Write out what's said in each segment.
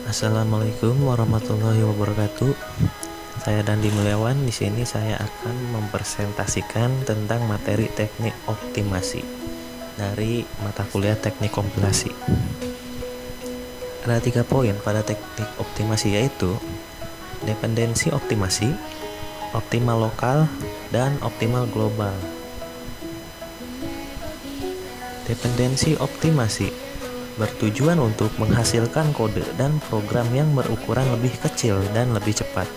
Assalamualaikum warahmatullahi wabarakatuh. Saya Dandi Mulyawan. Di sini saya akan mempresentasikan tentang materi teknik optimasi dari mata kuliah teknik kompilasi. Ada 3 poin pada teknik optimasi, yaitu dependensi optimasi, optimal lokal, dan optimal global. Dependensi optimasi bertujuan untuk menghasilkan kode dan program yang berukuran lebih kecil dan lebih cepat.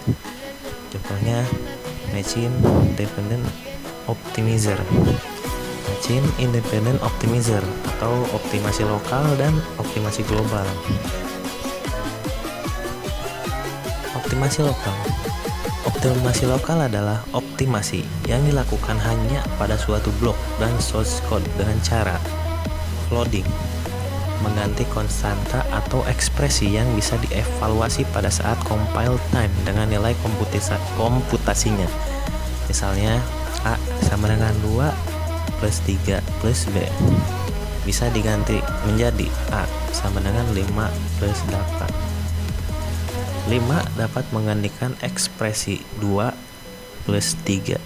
Contohnya Machine Dependent Optimizer, Machine Independent Optimizer, atau optimasi lokal dan optimasi global. Optimasi lokal. Optimasi lokal adalah optimasi yang dilakukan hanya pada suatu blok dan source code dengan cara flooding, mengganti konstanta atau ekspresi yang bisa dievaluasi pada saat compile time dengan nilai komputasinya. Misalnya A sama dengan 2 plus 3 plus B bisa diganti menjadi A sama dengan 5 plus 8. 5 dapat menggantikan ekspresi 2 plus 3.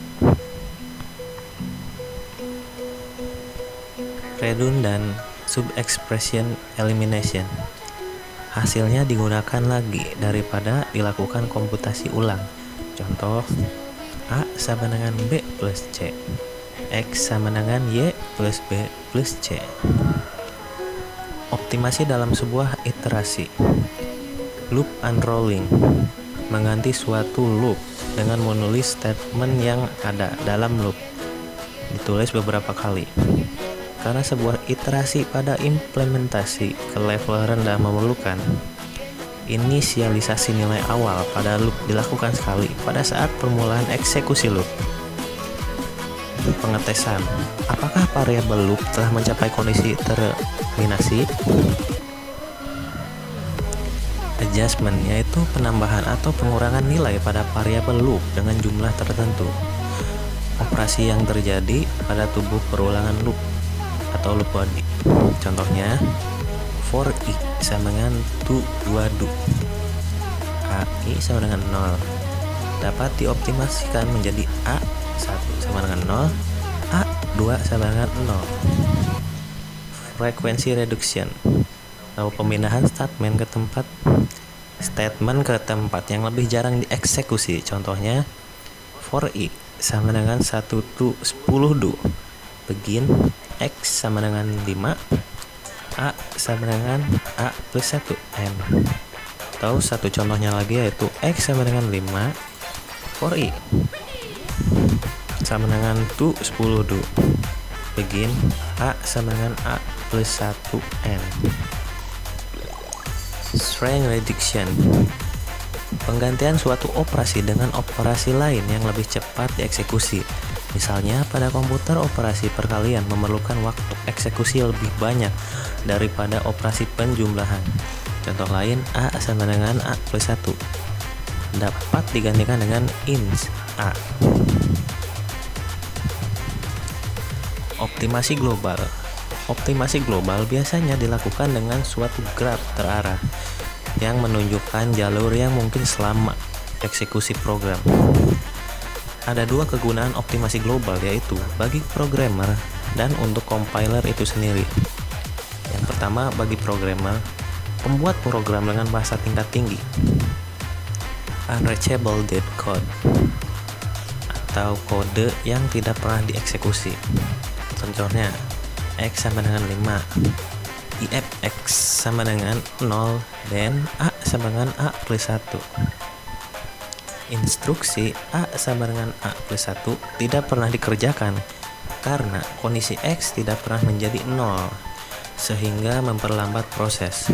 Redundant sub-expression elimination. Hasilnya digunakan lagi daripada dilakukan komputasi ulang. Contoh, A sama dengan B plus C, X sama dengan Y plus B plus C. Optimasi dalam sebuah iterasi. Loop unrolling, mengganti suatu loop dengan menulis statement yang ada dalam loop, ditulis beberapa kali. Karena sebuah iterasi pada implementasi ke level rendah memerlukan inisialisasi nilai awal pada loop dilakukan sekali pada saat permulaan eksekusi loop. Pengetesan, apakah variabel loop telah mencapai kondisi terminasi? Adjustment, yaitu penambahan atau pengurangan nilai pada variabel loop dengan jumlah tertentu. Operasi yang terjadi pada tubuh perulangan loop atau loop body. Contohnya, for i sama dengan 2 do, ai sama dengan 0 dapat dioptimasikan menjadi a1 sama dengan 0, a2 sama dengan 0. Frequency reduction, atau pemindahan statement ke tempat yang lebih jarang dieksekusi. Contohnya, for i sama dengan 1 to 10 do, begin X sama dengan 5, A sama dengan A plus 1 N. Atau satu contohnya lagi, yaitu X sama dengan 5, for i sama dengan 2 10 do, begin A sama dengan A plus 1 N. Strength reduction, penggantian suatu operasi dengan operasi lain yang lebih cepat dieksekusi. Misalnya, pada komputer operasi perkalian memerlukan waktu eksekusi lebih banyak daripada operasi penjumlahan. Contoh lain, A sama dengan A plus 1 dapat digantikan dengan int A. Optimasi global. Optimasi global biasanya dilakukan dengan suatu graf terarah yang menunjukkan jalur yang mungkin selama eksekusi program. Ada 2 kegunaan optimasi global, yaitu bagi programmer dan untuk compiler itu sendiri. Yang pertama, bagi programmer, pembuat program dengan bahasa tingkat tinggi, unreachable dead code, atau kode yang tidak pernah dieksekusi. Contohnya, X sama dengan 5, if X sama dengan 0, dan A sama dengan A plus 1. Instruksi A sama dengan A plus 1 tidak pernah dikerjakan karena kondisi X tidak pernah menjadi 0, sehingga memperlambat proses.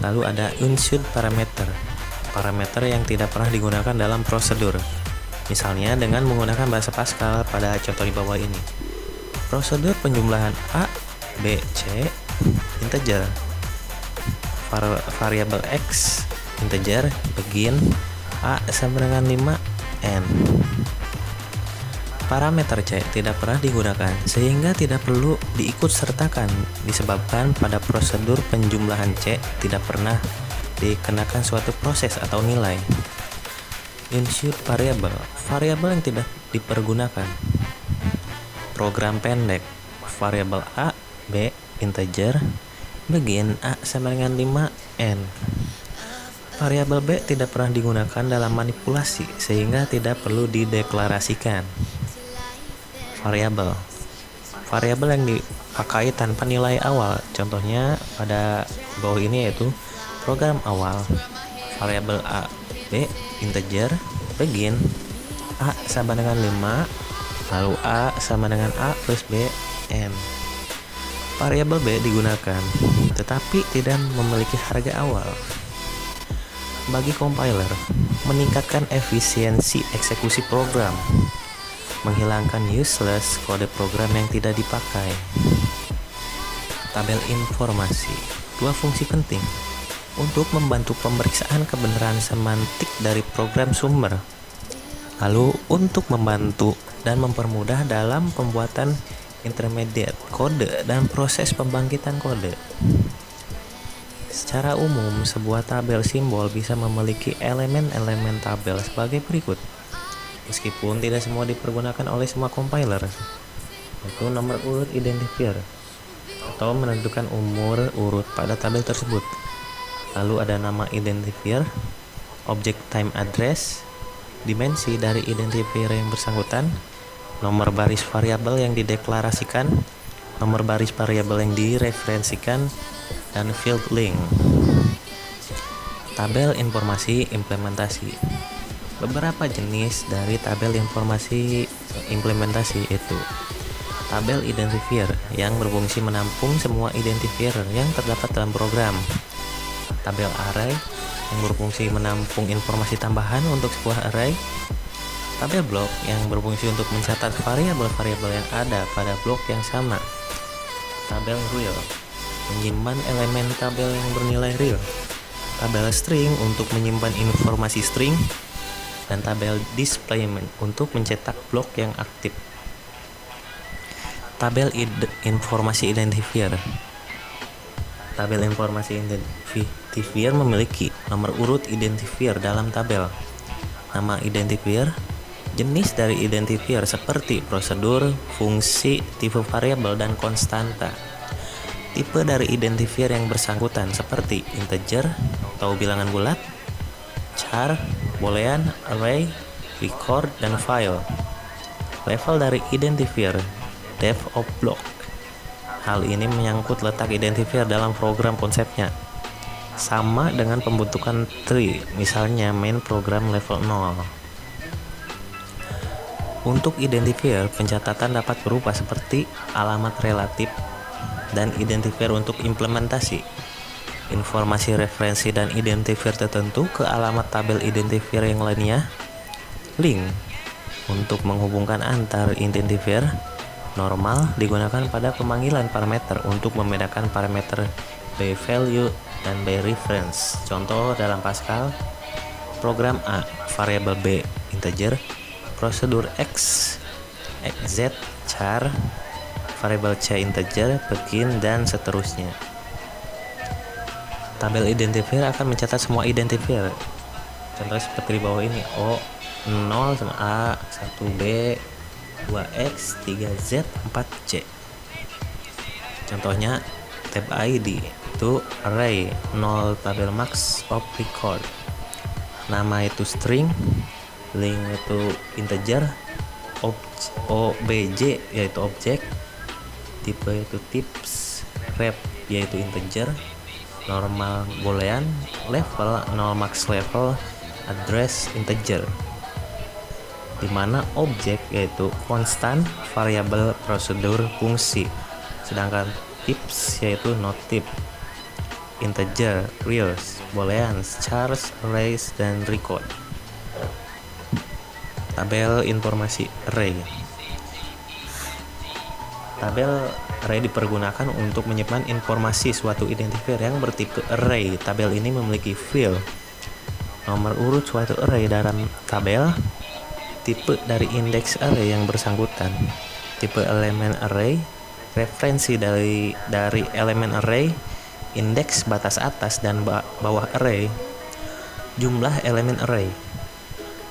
Lalu ada unused parameter, parameter yang tidak pernah digunakan dalam prosedur. Misalnya dengan menggunakan bahasa Pascal pada contoh di bawah ini. Prosedur penjumlahan A, B, C, integer, variabel X, integer, begin A sama dengan 5 N. Parameter C tidak pernah digunakan sehingga tidak perlu diikut sertakan disebabkan pada prosedur penjumlahan C tidak pernah dikenakan suatu proses atau nilai. Unused variable, variabel yang tidak dipergunakan. Program pendek, variabel A, B, integer, begin A sama dengan 5N. Variabel B tidak pernah digunakan dalam manipulasi sehingga tidak perlu dideklarasikan. Variabel yang dipakai tanpa nilai awal, contohnya pada bawah ini yaitu program awal. Variabel A, B, integer, begin A sama dengan 5, lalu A sama dengan A plus B, N. Variabel B digunakan, tetapi tidak memiliki harga awal. Bagi compiler, meningkatkan efisiensi eksekusi program, menghilangkan useless kode program yang tidak dipakai. Tabel informasi, dua fungsi penting untuk membantu pemeriksaan kebenaran semantik dari program sumber, lalu untuk membantu dan mempermudah dalam pembuatan intermediate kode dan proses pembangkitan kode. Secara umum, sebuah tabel simbol bisa memiliki elemen-elemen tabel sebagai berikut, meskipun tidak semua dipergunakan oleh semua compiler, yaitu nomor urut identifier atau menentukan umur urut pada tabel tersebut. Lalu ada nama identifier, object time address, dimensi dari identifier yang bersangkutan, nomor baris variabel yang dideklarasikan, nomor baris variabel yang direferensikan, dan field link. Tabel informasi implementasi. Beberapa jenis dari tabel informasi implementasi itu tabel identifier yang berfungsi menampung semua identifier yang terdapat dalam program, tabel array yang berfungsi menampung informasi tambahan untuk sebuah array, tabel blok yang berfungsi untuk mencatat variabel-variabel yang ada pada blok yang sama, tabel real menyimpan elemen tabel yang bernilai real, tabel string untuk menyimpan informasi string, dan tabel display untuk mencetak blok yang aktif. Tabel informasi identifier. Tabel informasi identifier memiliki nomor urut identifier dalam tabel, nama identifier, jenis dari identifier seperti prosedur, fungsi, tipe variabel, dan konstanta. Tipe dari identifier yang bersangkutan seperti integer atau bilangan bulat, char, boolean, array, record, dan file. Level dari identifier, depth of block. Hal ini menyangkut letak identifier dalam program konsepnya. Sama dengan pembentukan tree, misalnya main program level 0. Untuk identifier, pencatatan dapat berupa seperti alamat relatif dan identifier untuk implementasi, informasi referensi dan identifier tertentu ke alamat tabel identifier yang lainnya, link untuk menghubungkan antar identifier, normal digunakan pada pemanggilan parameter untuk membedakan parameter by value dan by reference. Contoh dalam Pascal, program A, variabel B, integer, prosedur X, XZ, char, variabel C integer, begin, dan seterusnya. Tabel identifier akan mencatat semua identifier. Contoh seperti di bawah ini, O0 sama A, 1B, 2X, 3Z, 4C. Contohnya tab ID itu array, 0 tabel max of record. Nama itu string, link itu integer, OBJ yaitu objek, tipe itu tips, rep yaitu integer, normal boolean, level 0 max level, address integer, di mana objek yaitu konstan, variabel, prosedur, fungsi, sedangkan tips yaitu not tip, integer, reals, booleans, chars, arrays, dan record. Tabel informasi array. Tabel array dipergunakan untuk menyimpan informasi suatu identifier yang bertipe array. Tabel ini memiliki field, nomor urut suatu array dalam tabel, tipe dari indeks array yang bersangkutan. Tipe elemen array, referensi dari elemen array, indeks batas atas dan bawah array, jumlah elemen array,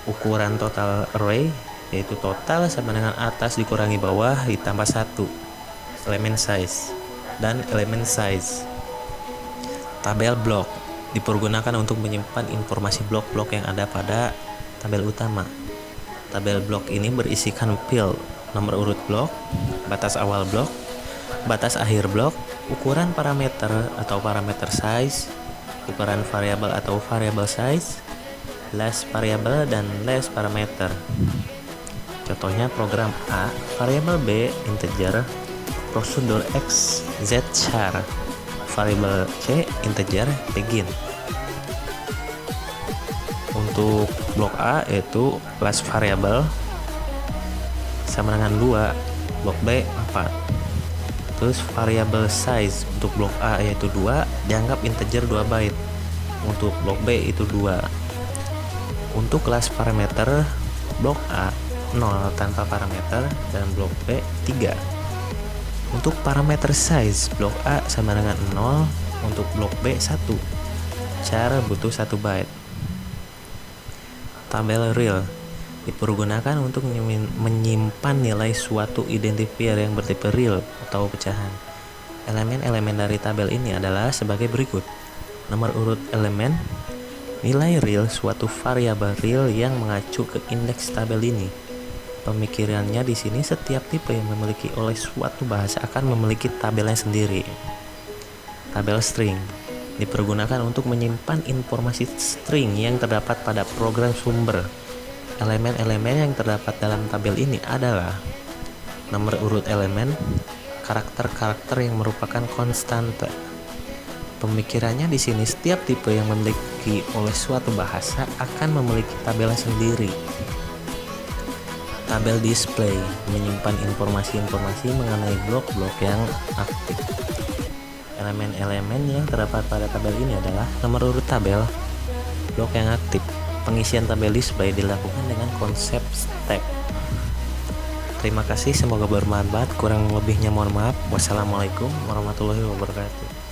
ukuran total array, yaitu total sama dengan atas dikurangi bawah ditambah 1, elemen size, dan elemen size. Tabel blok dipergunakan untuk menyimpan informasi blok-blok yang ada pada tabel utama. Tabel blok ini berisikan field, nomor urut blok, batas awal blok, batas akhir blok, ukuran parameter atau parameter size, ukuran variabel atau variable size, less variable dan less parameter. Contohnya program A, variabel B integer, prosedur X, Z char, variabel C integer, begin. Untuk blok A yaitu class variable sama dengan 2, blok B 4. Terus variabel size untuk blok A yaitu 2, dianggap integer 2 byte. Untuk blok B itu 2. Untuk kelas parameter blok A 0 tanpa parameter dan blok B 3. Untuk parameter size blok A sama dengan 0, untuk blok B 1. Cara butuh 1 byte. Tabel real dipergunakan untuk menyimpan nilai suatu identifier yang bertipe real atau pecahan. Elemen-elemen dari tabel ini adalah sebagai berikut. Nomor urut elemen, nilai real suatu variabel real yang mengacu ke indeks tabel ini. Pemikirannya di sini setiap tipe yang memiliki oleh suatu bahasa akan memiliki tabelnya sendiri. Tabel string dipergunakan untuk menyimpan informasi string yang terdapat pada program sumber. Elemen-elemen yang terdapat dalam tabel ini adalah nomor urut elemen, karakter-karakter yang merupakan konstante. Pemikirannya di sini setiap tipe yang memiliki oleh suatu bahasa akan memiliki tabelnya sendiri. Tabel display menyimpan informasi-informasi mengenai blok-blok yang aktif. Elemen-elemen yang terdapat pada tabel ini adalah nomor urut tabel, blok yang aktif. Pengisian tabel display dilakukan dengan konsep stack. Terima kasih, semoga bermanfaat. Kurang lebihnya mohon maaf. Wassalamualaikum warahmatullahi wabarakatuh.